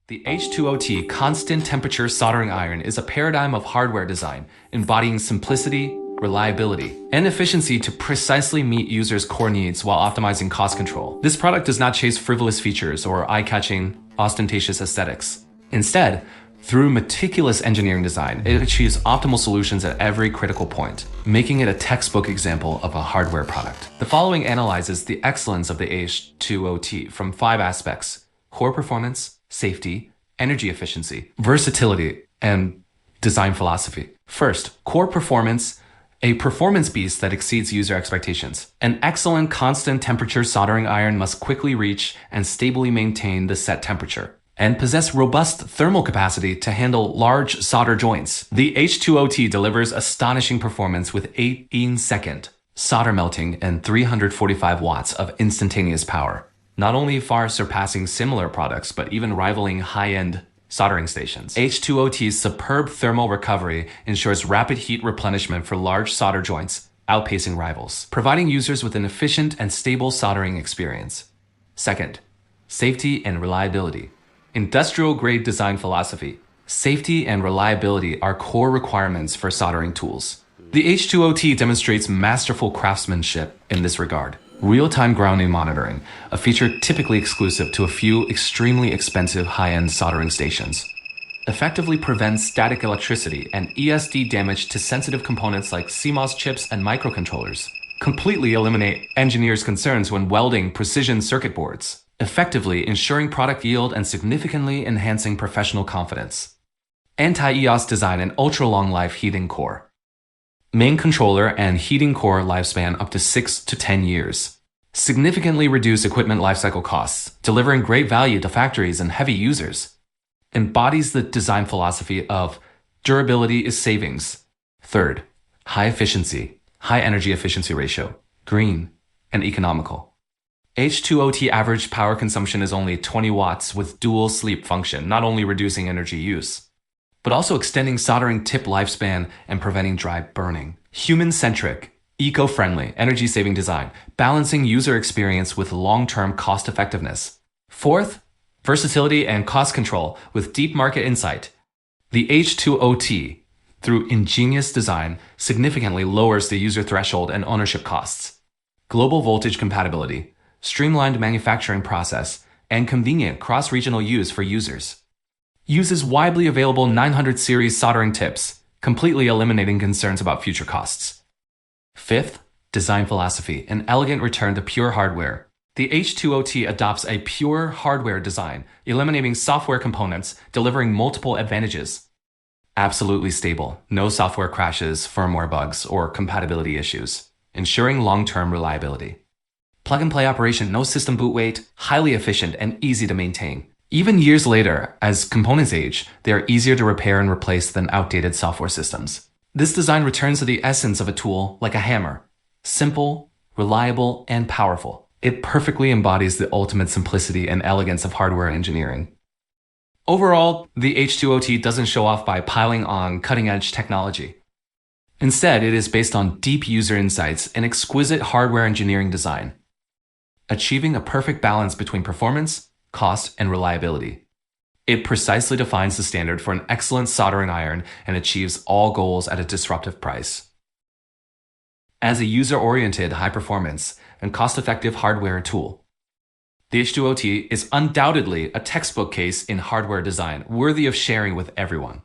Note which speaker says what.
Speaker 1: The H-20T constant temperature soldering iron is a paradigm of hardware design, embodying simplicity, reliability, and efficiency to precisely meet users' core needs while optimizing cost control. This product does not chase frivolous features or eye-catching, ostentatious aesthetics. Instead, through meticulous engineering design, it achieves optimal solutions at every critical point, making it a textbook example of a hardware product. The following analyzes the excellence of the H-20T from 5 aspects: core performance, safety, energy efficiency, versatility, and design philosophy. First, core performance, a performance beast that exceeds user expectations. An excellent constant temperature soldering iron must quickly reach and stably maintain the set temperature, and possess robust thermal capacity to handle large solder joints. The H-20T delivers astonishing performance with 18-second solder melting and 345 watts of instantaneous power, not only far surpassing similar products, but even rivaling high-end soldering stations. H-20T's superb thermal recovery ensures rapid heat replenishment for large solder joints, outpacing rivals, providing users with an efficient and stable soldering experience. Second, safety and reliability. Industrial-grade design philosophy. Safety and reliability are core requirements for soldering tools. The H-20T demonstrates masterful craftsmanship in this regard. Real-time grounding monitoring, a feature typically exclusive to a few extremely expensive high-end soldering stations, effectively prevents static electricity and ESD damage to sensitive components like CMOS chips and microcontrollers, completely eliminate engineers' concerns when welding precision circuit boards, effectively ensuring product yield and significantly enhancing professional confidence. Anti-EOS design and ultra-long life heating core. Main controller and heating core lifespan up to 6 to 10 years. Significantly reduce equipment lifecycle costs, delivering great value to factories and heavy users. Embodies the design philosophy of durability is savings. Third, high efficiency, high energy efficiency ratio, green, and economical. H-20T average power consumption is only 20 watts with dual sleep function, not only reducing energy use, but also extending soldering tip lifespan and preventing dry burning. Human-centric, eco-friendly, energy-saving design, balancing user experience with long-term cost-effectiveness. Fourth, versatility and cost control with deep market insight. The H-20T, through ingenious design, significantly lowers the user threshold and ownership costs. Global voltage compatibility, streamlined manufacturing process, and convenient cross-regional use for users. Uses widely available 900 series soldering tips, completely eliminating concerns about future costs. Fifth, design philosophy, an elegant return to pure hardware. The H-20T adopts a pure hardware design, eliminating software components, delivering multiple advantages. Absolutely stable, no software crashes, firmware bugs, or compatibility issues, ensuring long-term reliability. Plug-and-play operation, no system boot weight, highly efficient and easy to maintain. Even years later, as components age, they are easier to repair and replace than outdated software systems. This design returns to the essence of a tool like a hammer. Simple, reliable, and powerful. It perfectly embodies the ultimate simplicity and elegance of hardware engineering. Overall, the H-20T doesn't show off by piling on cutting-edge technology. Instead, it is based on deep user insights and exquisite hardware engineering design, achieving a perfect balance between performance, cost, and reliability. It precisely defines the standard for an excellent soldering iron and achieves all goals at a disruptive price. As a user-oriented, high-performance, and cost-effective hardware tool, the H-20T is undoubtedly a textbook case in hardware design, worthy of sharing with everyone.